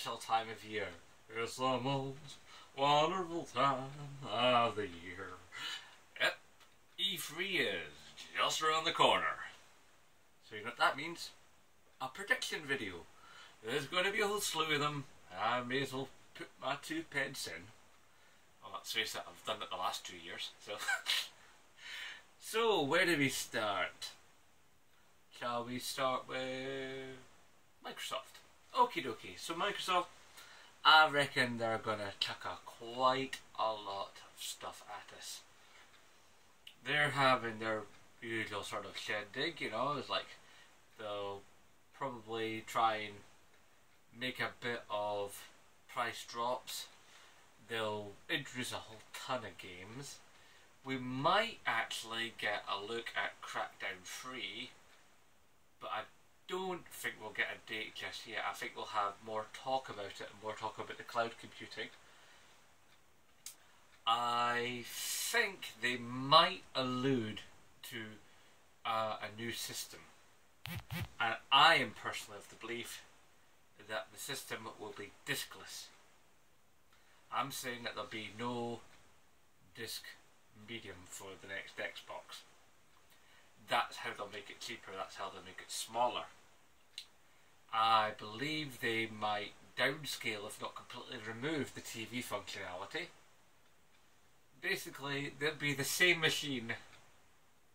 special time of year. It's the most wonderful time of the year. Yep, E3 is just around the corner. So you know what that means? A prediction video. There's going to be a whole slew of them. I may as well put my 2 pence in. Well, let's face it, I've done it the last 2 years. So where do we start? Shall we start with Microsoft? Okie dokie. So Microsoft, I reckon they're going to chuck quite a lot of stuff at us. They're having their usual sort of shindig, you know, it's like they'll probably try and make a bit of price drops. They'll introduce a whole ton of games. We might actually get a look at Crackdown 3, but I don't think we'll get a date just yet. I think we'll have more talk about it and more talk about the cloud computing. I think they might allude to a new system. And I am personally of the belief that the system will be diskless. I'm saying that there'll be no disc medium for the next Xbox. That's how they'll make it cheaper, that's how they'll make it smaller. I believe they might downscale, if not completely remove, the TV functionality. Basically, they'll be the same machine,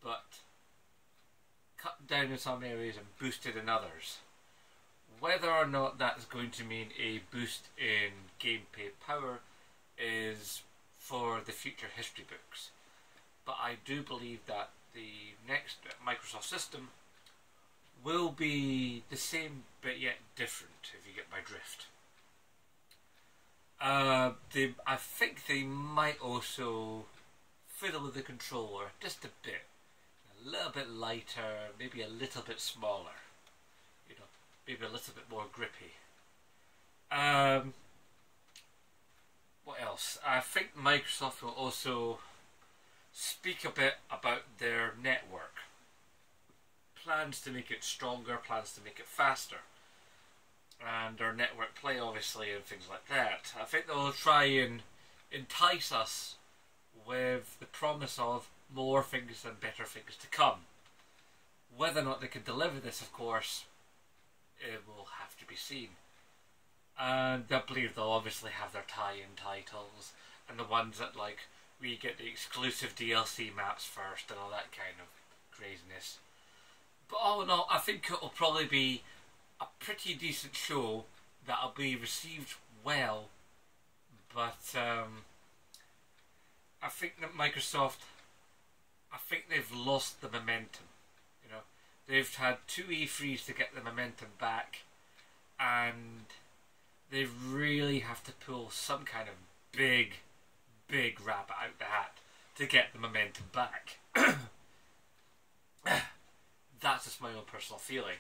but cut down in some areas and boosted in others. Whether or not that's going to mean a boost in gameplay power is for the future history books. But I do believe that the next Microsoft system will be the same but yet different, if you get my drift. I think they might also fiddle with the controller just a bit. A little bit lighter, maybe a little bit smaller. You know, maybe a little bit more grippy. What else? I think Microsoft will also speak a bit about their network. Plans to make it stronger, plans to make it faster. And their network play, obviously, and things like that. I think they'll try and entice us with the promise of more things and better things to come. Whether or not they can deliver this, of course, it will have to be seen. And I believe they'll obviously have their tie-in titles, and the ones that, like, we get the exclusive DLC maps first and all that kind of craziness. But all in all, I think it'll probably be a pretty decent show that'll be received well. But I think that Microsoft, I think they've lost the momentum. You know, they've had 2 E3s to get the momentum back, and they really have to pull some kind of big rabbit out the hat to get the momentum back. That's just my own personal feeling.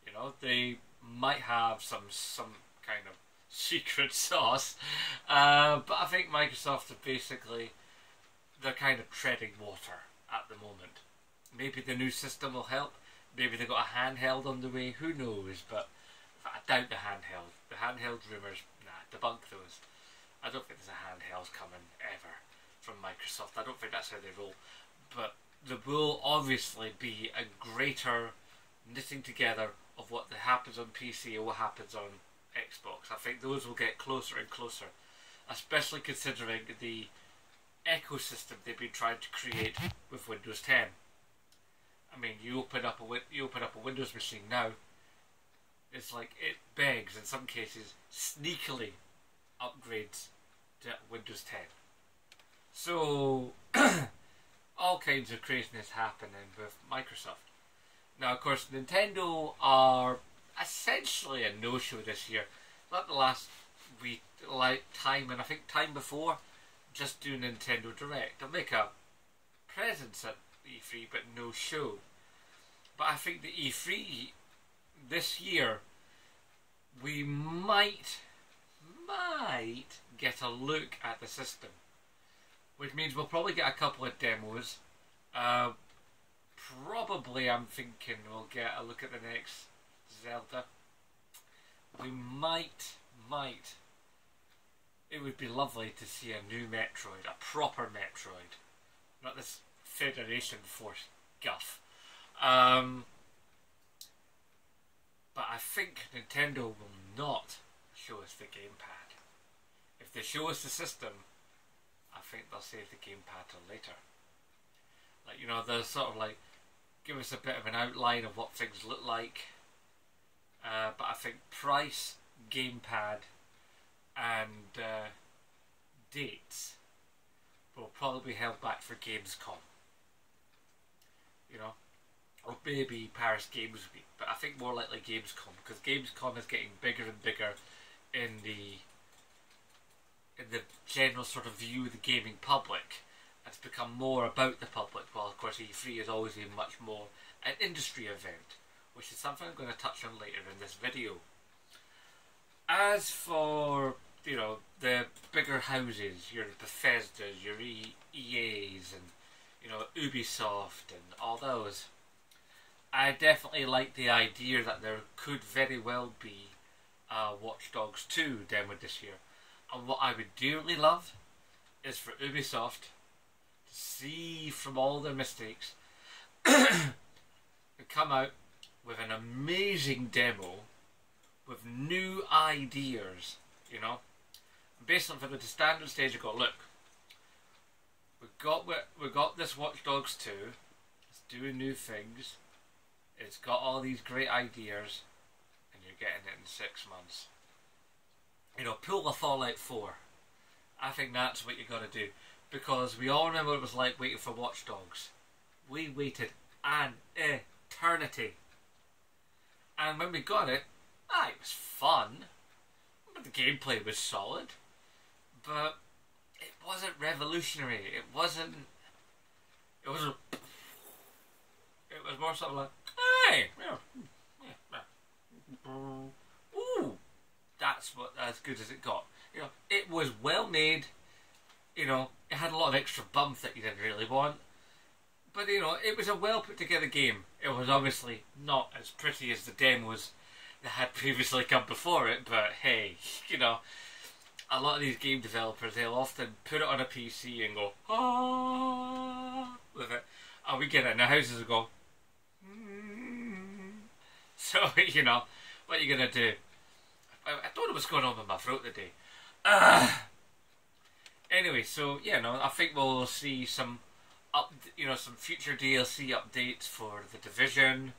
You know, they might have some kind of secret sauce, but I think Microsoft are basically, they're kind of treading water at the moment. Maybe the new system will help. Maybe they've got a handheld on the way. Who knows? But I doubt the handheld. The handheld rumours, nah, debunk those. I don't think there's a handheld coming ever from Microsoft. I don't think that's how they roll. But there will obviously be a greater knitting together of what happens on PC and what happens on Xbox. I think those will get closer and closer, especially considering the ecosystem they've been trying to create with Windows 10. I mean, you open up a Windows machine now, it's like it begs in some cases sneakily upgrades to Windows 10. So all kinds of craziness happening with Microsoft. Now, of course, Nintendo are essentially a no-show this year. Not the last time, and I think time before, just do Nintendo Direct. They'll make a presence at E3, but no show. But I think the E3 this year, we might get a look at the system, which means we'll probably get a couple of demos. Probably, I'm thinking we'll get a look at the next Zelda. We might might, it would be lovely to see a new Metroid, a proper Metroid, not this Federation Force guff. But I think Nintendo will not show us the gamepad. If they show us the system, I think they'll save the gamepad till later. Like, you know, they'll sort of like give us a bit of an outline of what things look like. But I think price, gamepad, and dates will probably be held back for Gamescom. You know, or maybe Paris Games Week, but I think more likely Gamescom, because Gamescom is getting bigger and bigger in the general sort of view of the gaming public. It's become more about the public, while of course E3 has always been much more an industry event, which is something I'm going to touch on later in this video. As for, you know, the bigger houses, your Bethesdas, your EAs, and, you know, Ubisoft and all those, I definitely like the idea that there could very well be Watch Dogs 2 demoed this year. And what I would dearly love is for Ubisoft to see from all their mistakes and come out with an amazing demo with new ideas, you know. Based on the standard stage, you go, look, we got this Watch Dogs 2, it's doing new things, it's got all these great ideas, and you're getting it in 6 months. You know, pull a Fallout 4. I think that's what you got to do, because we all remember what it was like waiting for Watch Dogs. We waited an eternity, and when we got it, it was fun, but the gameplay was solid, but it wasn't revolutionary. It was more sort of like, hey, ooh, that's as good as it got. You know, it was well made. You know, it had a lot of extra bump that you didn't really want, but you know, it was a well put together game. It was obviously not as pretty as the demos that had previously come before it, but hey, you know, a lot of these game developers, they'll often put it on a PC and go, with it, and we get it in our houses and go, So, you know, what are you going to do? I don't know what's going on with my throat today. Anyway, so, yeah, no, I think we'll see some some future DLC updates for The Division.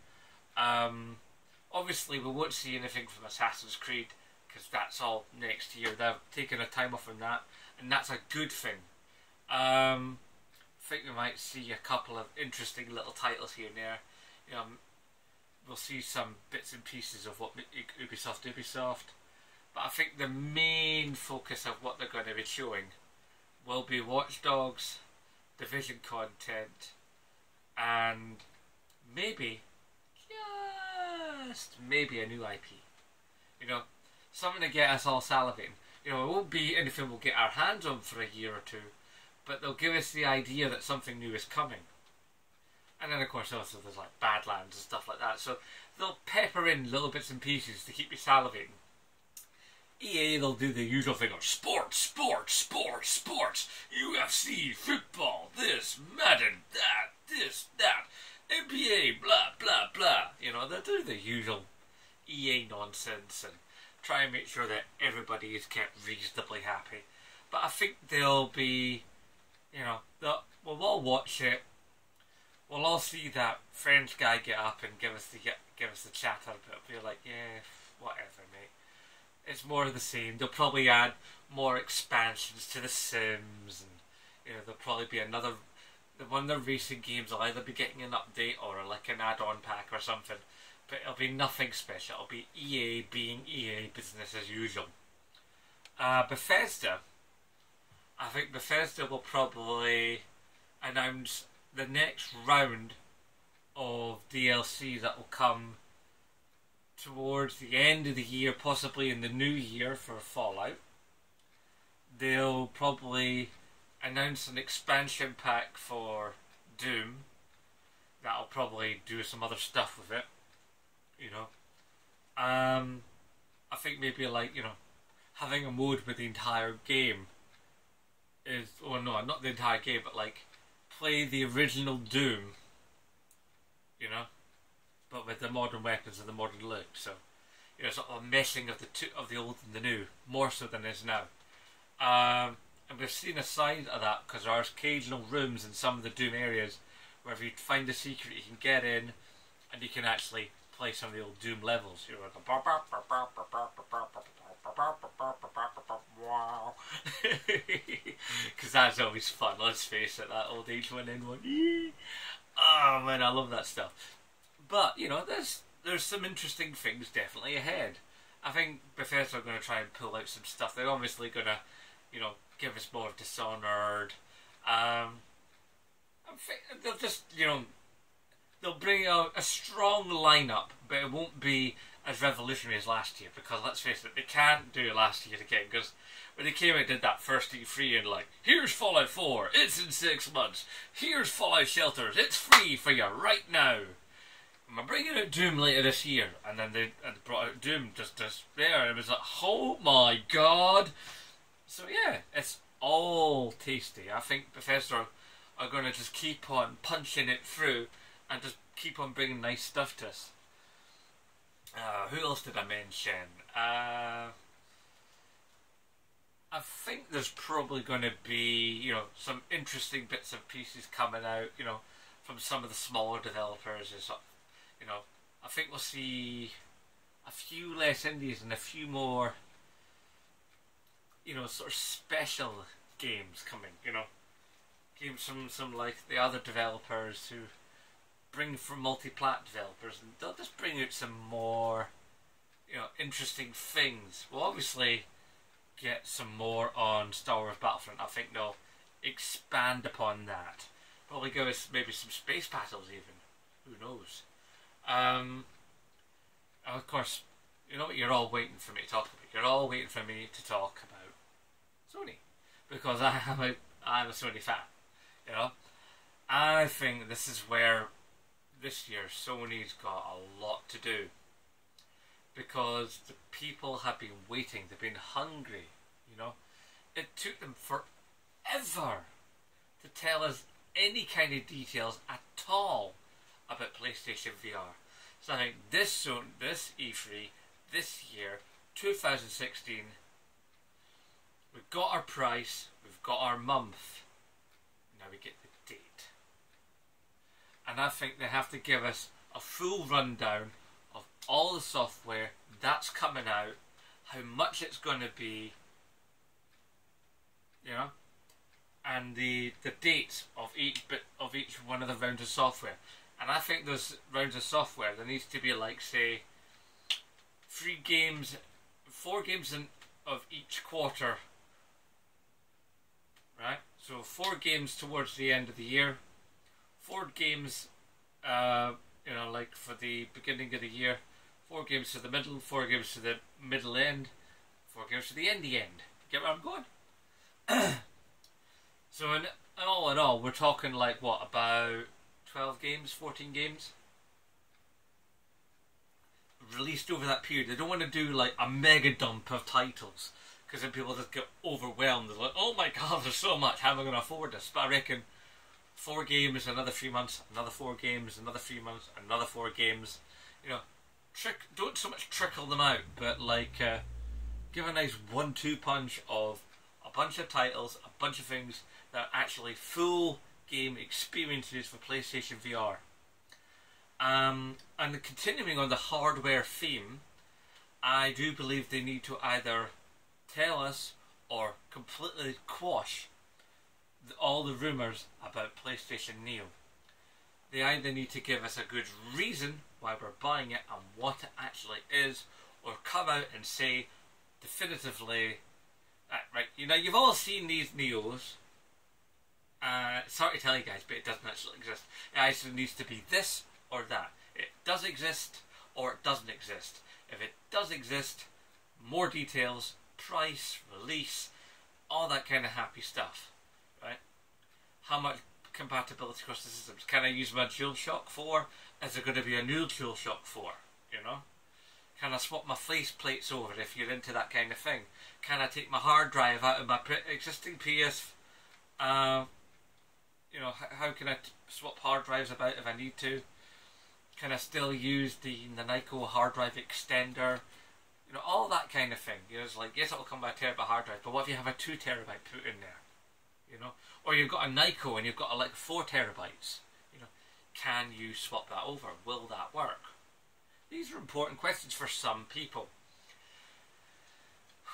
Obviously, we won't see anything from Assassin's Creed, because that's all next year. They're taking a time off from that, and that's a good thing. I think we might see a couple of interesting little titles here and there. You know, we'll see some bits and pieces of what Ubisoft. But I think the main focus of what they're going to be showing will be Watch Dogs, Division content, and maybe, just maybe a new IP. You know, something to get us all salivating. You know, it won't be anything we'll get our hands on for a year or two, but they'll give us the idea that something new is coming. And then of course also there's like Badlands and stuff like that, so they'll pepper in little bits and pieces to keep you salivating. EA, they'll do the usual thing of sports, UFC, football, this, Madden, that, this, that, NBA, blah, blah, blah. You know, they'll do the usual EA nonsense and try and make sure that everybody is kept reasonably happy. But I think they'll be, you know, we'll all watch it. We'll all see that French guy get up and give us the chatter, but we'll be like, yeah, whatever, mate. It's more of the same. They'll probably add more expansions to The Sims, and you know, there'll probably be one of the recent games will either be getting an update or like an add-on pack or something, but it'll be nothing special. It'll be EA being EA, business as usual. Bethesda, I think Bethesda will probably announce the next round of DLC that will come towards the end of the year, possibly in the new year for Fallout. They'll probably announce an expansion pack for Doom that'll probably do some other stuff with it, you know. I think maybe like, you know, having a mode with the entire game is, oh no, not the entire game, but like play the original Doom, you know, but with the modern weapons and the modern look. So, you know, sort of a meshing of the two, of the old and the new, more so than is now. And we've seen a side of that because there are occasional rooms in some of the Doom areas where if you find a secret, you can get in and you can actually play some of the old Doom levels. You're like, because that's always fun. Let's face it, that old H1N1. Oh man, I love that stuff. But you know, there's some interesting things definitely ahead. I think Bethesda are going to try and pull out some stuff. They're obviously going to, you know, give us more of Dishonored. I think they'll just, you know, they'll bring out a strong lineup, but it won't be as revolutionary as last year, because let's face it, they can't do it last year again, because when they came out and did that first E3 and like, here's Fallout 4, it's in 6 months, here's Fallout Shelters, it's free for you right now. I'm bringing out Doom later this year, and then they brought out Doom just there, and it was like, oh my god. So yeah, it's all tasty. I think Bethesda are going to just keep on punching it through and just keep on bringing nice stuff to us. Who else did I mention? I think there's probably going to be, you know, some interesting bits and pieces coming out, you know, from some of the smaller developers. You know, I think we'll see a few less indies and a few more, you know, sort of special games coming, you know. Games from some like the other developers who bring from multi-plat developers, and they'll just bring out some more, you know, interesting things. We'll obviously get some more on Star Wars Battlefront. I think they'll expand upon that. Probably give us maybe some space battles even. Who knows? Of course, you know what you're all waiting for me to talk about? You're all waiting for me to talk about Sony. Because I'm a Sony fan, you know? I think this is where this year Sony's got a lot to do. Because the people have been waiting, they've been hungry, you know? It took them forever to tell us any kind of details at all about PlayStation VR. So I think this E3, this year, 2016, we've got our price, we've got our month, now we get the date. And I think they have to give us a full rundown of all the software that's coming out, how much it's going to be, you know, and the dates of each one of the rounds of software. And I think those rounds of software, there needs to be like, say, 4 games of each quarter, right? So 4 games towards the end of the year, 4 games, you know, like for the beginning of the year, 4 games to the middle, 4 games to the middle end, 4 games to the endy end. Get where I'm going? So in all, we're talking like what, about 12 games, 14 games released over that period. They don't want to do like a mega dump of titles, because then people just get overwhelmed. They're like, oh my god, there's so much, how am I going to afford this? But I reckon 4 games, another 3 months, another 4 games, another 3 months, another 4 games. You know, don't so much trickle them out, but like give a nice 1-2 punch of a bunch of titles, a bunch of things that are actually full game experiences for PlayStation VR. And continuing on the hardware theme, I do believe they need to either tell us or completely quash all the rumours about PlayStation Neo. They either need to give us a good reason why we're buying it and what it actually is, or come out and say definitively, right, you know, you've all seen these Neos. Sorry to tell you guys, but it doesn't actually exist. It either needs to be this or that. It does exist or it doesn't exist. If it does exist, more details, price, release, all that kind of happy stuff, right? How much compatibility across the systems? Can I use my DualShock 4? Is there going to be a new DualShock 4? You know? Can I swap my face plates over if you're into that kind of thing? Can I take my hard drive out of my existing PS? You know, how can I swap hard drives about if I need to? Can I still use the Nyko hard drive extender? You know, all that kind of thing. You know, it's like, yes, it'll come with a terabyte hard drive, but what if you have a 2 terabyte put in there? You know, or you've got a Nyko and you've got like 4 terabytes. You know, can you swap that over? Will that work? These are important questions for some people.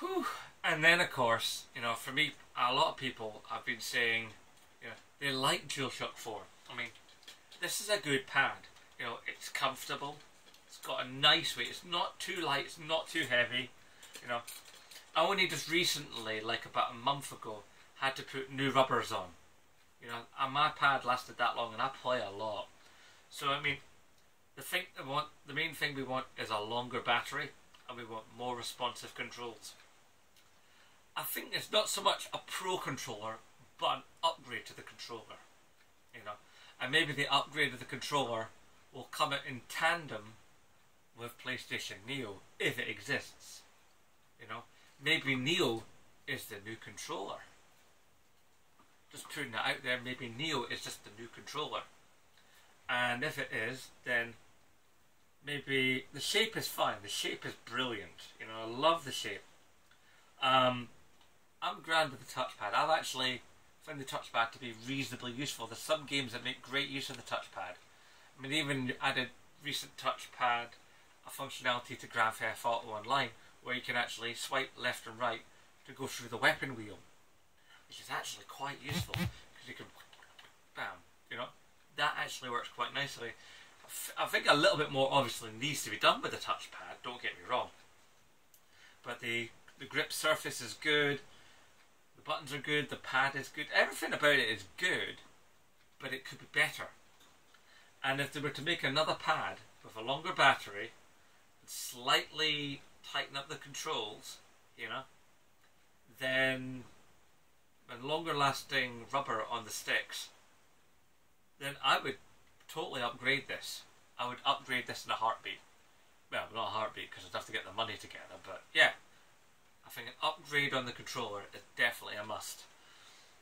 Whew. And then, of course, you know, for me, a lot of people have been saying, you know, they like DualShock 4. I mean, this is a good pad. You know, it's comfortable. It's got a nice weight. It's not too light. It's not too heavy. You know, I only just recently, like about a month ago, had to put new rubbers on. You know, and my pad lasted that long, and I play a lot. So I mean, the main thing we want is a longer battery, and we want more responsive controls. I think it's not so much a pro controller, but an upgrade to the controller. You know, and maybe the upgrade of the controller will come out in tandem with PlayStation Neo, if it exists. You know, maybe Neo is the new controller. Just putting that out there, maybe Neo is just the new controller. And if it is, then maybe the shape is fine. The shape is brilliant. You know, I love the shape. I'm grand with the touchpad. I've actually found the touchpad to be reasonably useful. There's some games that make great use of the touchpad. I mean, even added recent touchpad a functionality to Grand Theft Auto Online, where you can actually swipe left and right to go through the weapon wheel, which is actually quite useful because you can, bam, you know, that actually works quite nicely. I think a little bit more obviously needs to be done with the touchpad, don't get me wrong, but the grip surface is good, the buttons are good, the pad is good, everything about it is good, but it could be better. And if they were to make another pad with a longer battery, slightly tighten up the controls, you know, then and longer lasting rubber on the sticks, then I would totally upgrade this. I would upgrade this in a heartbeat. Well, not a heartbeat because I'd have to get the money together, but yeah, I think an upgrade on the controller is definitely a must.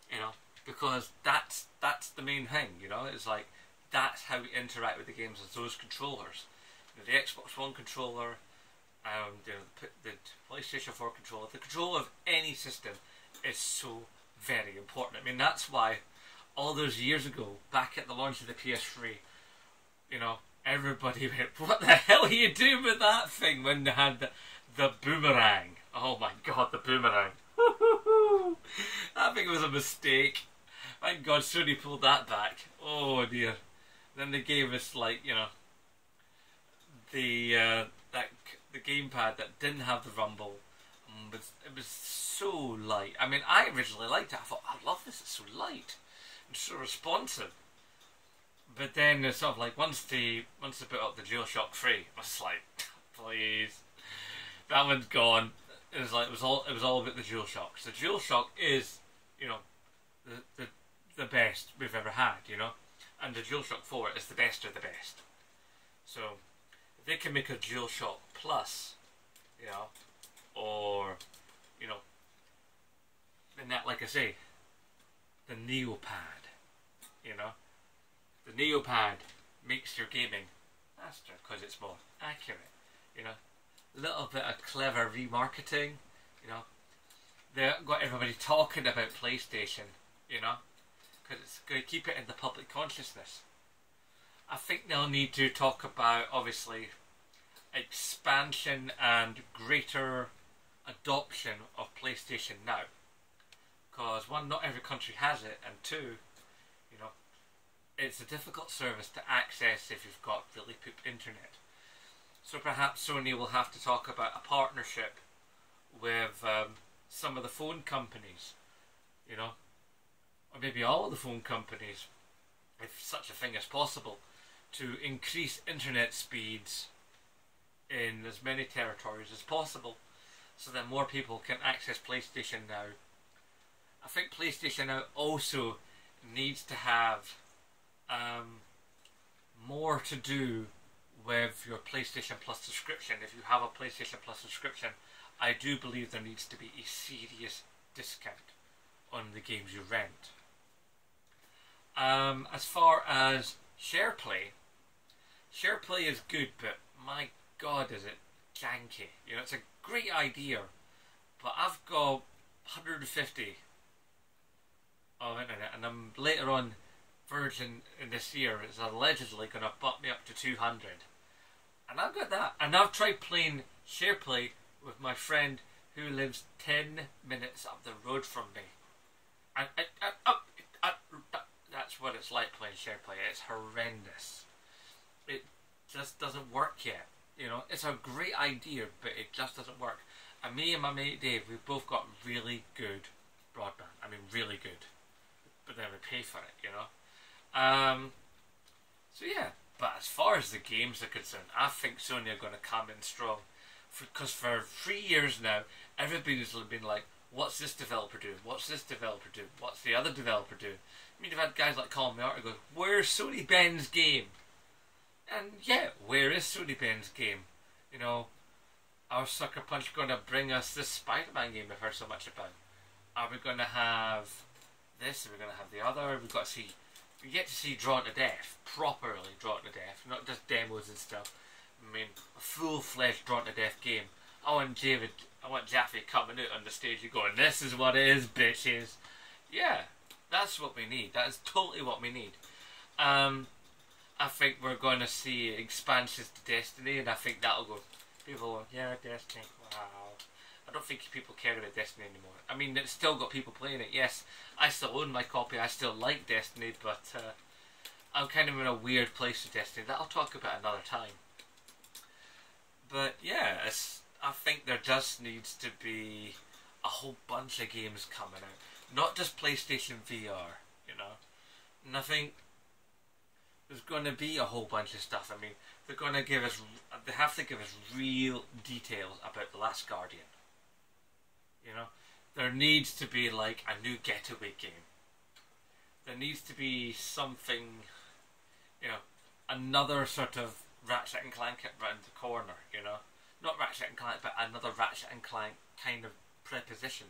You know, because that's the main thing. You know, it's like that's how we interact with the games as those controllers. You know, the Xbox One controller, you know, the PlayStation 4 controller, the controller of any system is so very important. I mean, that's why all those years ago, back at the launch of the PS3, you know, everybody went, what the hell are you doing with that thing when they had the boomerang? Oh my god, the boomerang. I think it was a mistake. Thank god Sony pulled that back. Oh dear. Then they gave us, like, you know, the gamepad that didn't have the rumble. It was so light. I mean, I originally liked it. I thought, I love this, it's so light and so responsive. But then it's sort of like once they put up the DualShock 3, I was like, please, that one's gone. It was like it was all about the DualShock. So the DualShock is, you know, the best we've ever had, you know, and the DualShock 4 is the best of the best. So if they can make a DualShock Plus, you know, or, you know, then that, like I say, the Neopad, you know, the Neopad makes your gaming faster because it's more accurate, you know, a little bit of clever remarketing, you know, they got everybody talking about PlayStation, you know, because it's going to keep it in the public consciousness. I think they'll need to talk about, obviously, expansion and greater adoption of PlayStation Now, because one, not every country has it, and two, you know, it's a difficult service to access if you've got really poop internet. So perhaps Sony will have to talk about a partnership with some of the phone companies, you know, or maybe all of the phone companies, if such a thing is possible, to increase internet speeds in as many territories as possible, so that more people can access PlayStation Now. I think PlayStation Now also needs to have more to do with your PlayStation Plus subscription, if you have a PlayStation Plus subscription, I do believe there needs to be a serious discount on the games you rent. As far as SharePlay is good, but my god is it janky. You know, it's a great idea, but I've got 150 of internet, and I'm later on version in this year is allegedly going to bump me up to 200, and I've got that, and I've tried playing SharePlay with my friend who lives 10 minutes up the road from me, and that's what it's like playing SharePlay. It's horrendous. It just doesn't work yet. You know, it's a great idea, but it just doesn't work. And me and my mate Dave, we've both got really good broadband. I mean, really good. But then we pay for it, you know. So yeah. But as far as the games are concerned, I think Sony are going to come in strong. Because for 3 years now, everybody's been like, what's this developer doing? What's this developer doing? What's the other developer doing? I mean, you've had guys like Colin Moriarty go, where's Sony Ben's game? And yeah, where is Sony Ben's game? You know, are Sucker Punch going to bring us this Spider-Man game we've heard so much about? Are we going to have this? Are we going to have the other? We've got to see, we get to see Drawn to Death, properly Drawn to Death, not just demos and stuff. I mean, a full-fledged Drawn to Death game. I want Jaffe coming out on the stage and going, this is what it is, bitches. Yeah, that's what we need. That is totally what we need. I think we're going to see expansions to Destiny, and I think that'll go. People go, yeah, Destiny, wow. I don't think people care about Destiny anymore. I mean, it's still got people playing it. Yes, I still own my copy. I still like Destiny, but I'm kind of in a weird place with Destiny that I'll talk about another time. But yeah, I think there just needs to be a whole bunch of games coming out. Not just PlayStation VR, you know. And I think there's going to be a whole bunch of stuff. I mean, they have to give us real details about The Last Guardian. You know, there needs to be like a new Getaway game. There needs to be something, you know, another sort of Ratchet and Clank around the corner, you know. Not Ratchet and Clank, but another Ratchet and Clank kind of preposition.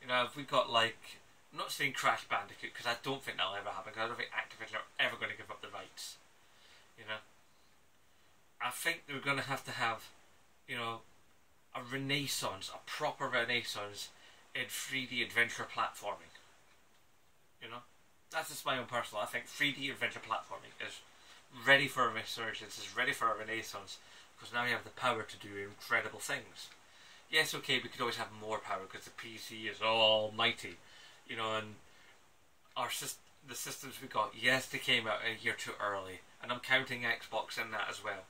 You know, if we got like, I'm not saying Crash Bandicoot, because I don't think that'll ever happen, because I don't think Activision are ever going to give up the rights. You know, I think they're going to have, you know, a renaissance, a proper renaissance in 3D adventure platforming. You know, that's just my own personal. I think 3D adventure platforming is ready for a resurgence, is ready for a renaissance, because now you have the power to do incredible things. Yes, okay, we could always have more power because the PC is almighty, you know, and the systems we got, yes, they came out a year too early, and I'm counting Xbox in that as well.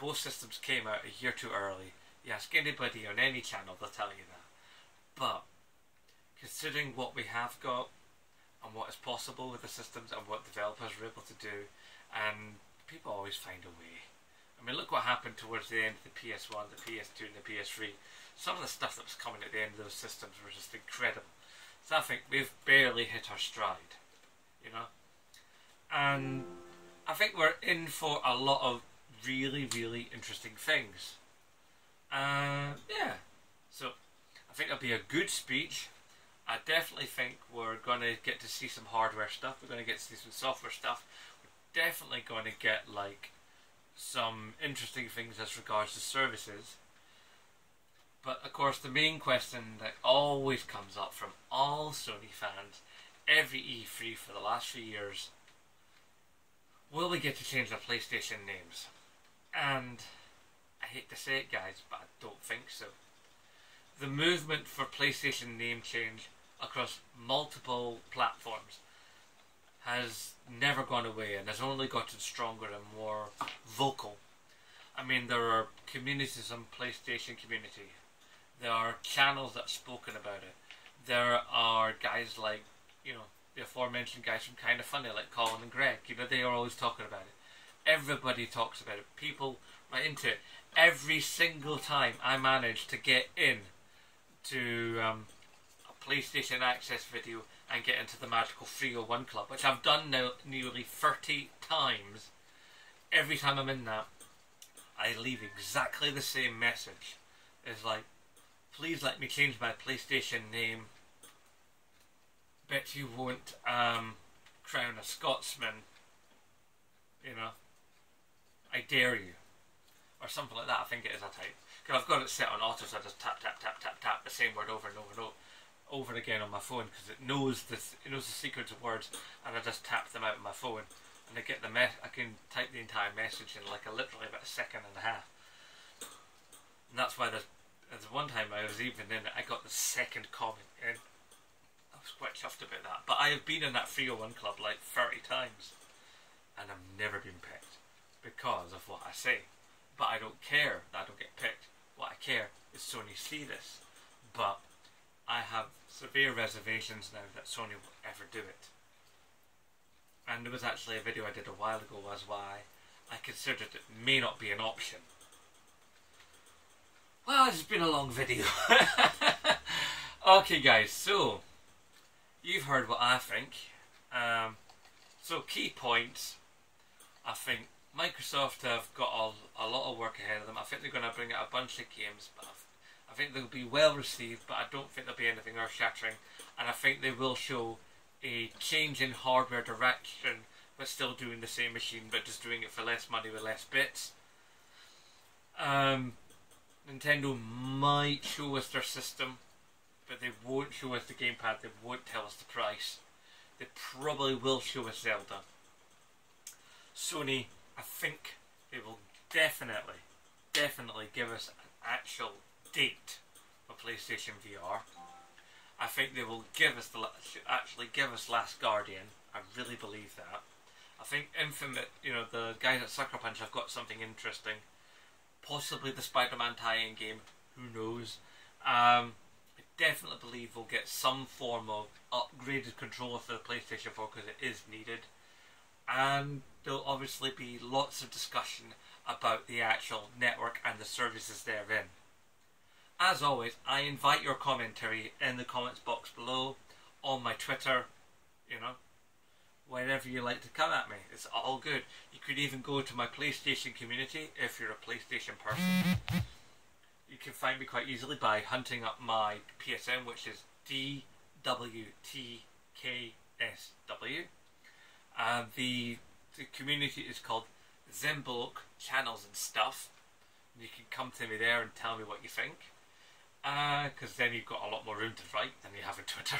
Both systems came out a year too early. You ask anybody on any channel, they'll tell you that. But considering what we have got and what is possible with the systems and what developers are able to do, and people always find a way. I mean, look what happened towards the end of the PS1, the PS2 and the PS3. Some of the stuff that was coming at the end of those systems were just incredible. So I think we've barely hit our stride, you know. And I think we're in for a lot of really, really interesting things. Yeah. So I think it'll be a good speech. I definitely think we're going to get to see some hardware stuff. We're going to get to see some software stuff. We're definitely going to get like some interesting things as regards to services. But of course the main question that always comes up from all Sony fans every E3 for the last few years, will we get to change the PlayStation names? And I hate to say it, guys, but I don't think so. The movement for PlayStation name change across multiple platforms has never gone away and has only gotten stronger and more vocal. I mean, there are communities on PlayStation community. There are channels that have spoken about it. There are guys like, you know, the aforementioned guys from Kinda Funny, like Colin and Greg. You know, they are always talking about it. Everybody talks about it. People right into it. Every single time I manage to get in to a PlayStation Access video and get into the Magical 301 Club, which I've done now nearly 30 times. Every time I'm in that, I leave exactly the same message. It's like, please let me change my PlayStation name. Bet you won't crown a Scotsman. You know, I dare you. Or something like that, I think it is a type. Because I've got it set on auto, so I just tap, tap, tap, tap, tap the same word over and over and over again on my phone, because it knows the sequence of words, and I just tap them out on my phone, and I get the I can type the entire message in like literally about a second and a half. And that's why there's one time I was even in it, I got the second comment in. I was quite chuffed about that. But I have been in that 301 club like 30 times, and I've never been picked because of what I say. But I don't care that I don't get picked. What I care is Sony see this. But I have severe reservations now that Sony will ever do it. And there was actually a video I did a while ago was why I considered it may not be an option. Well, it's been a long video. Okay guys, so you've heard what I think. So key points, I think Microsoft have got a lot of work ahead of them. I think they're going to bring out a bunch of games, but I think they'll be well received, but I don't think there'll be anything earth-shattering. And I think they will show a change in hardware direction, but still doing the same machine, but just doing it for less money with less bits. Nintendo might show us their system, but they won't show us the gamepad, they won't tell us the price. They probably will show us Zelda. Sony, I think they will definitely give us an actual date for PlayStation VR. I think they will actually give us Last Guardian. I really believe that. I think Infinite, the guys at Sucker Punch have got something interesting. Possibly the Spider-Man tie-in game. Who knows? I definitely believe we'll get some form of upgraded controller for the PlayStation 4 because it is needed. And there'll obviously be lots of discussion about the actual network and the services therein. As always, I invite your commentary in the comments box below, on my Twitter, wherever you like to come at me. It's all good. You could even go to my PlayStation community if you're a PlayStation person. You can find me quite easily by hunting up my PSN, which is DWTKSW. The community is called Zembloke Channels and Stuff. You can come to me there and tell me what you think. Because then you've got a lot more room to write than you have on Twitter.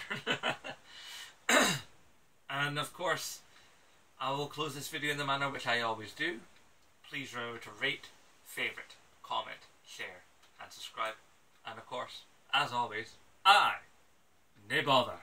And of course, I will close this video in the manner which I always do. Please remember to rate, favourite, comment, share and subscribe. And of course, as always, I nae bother.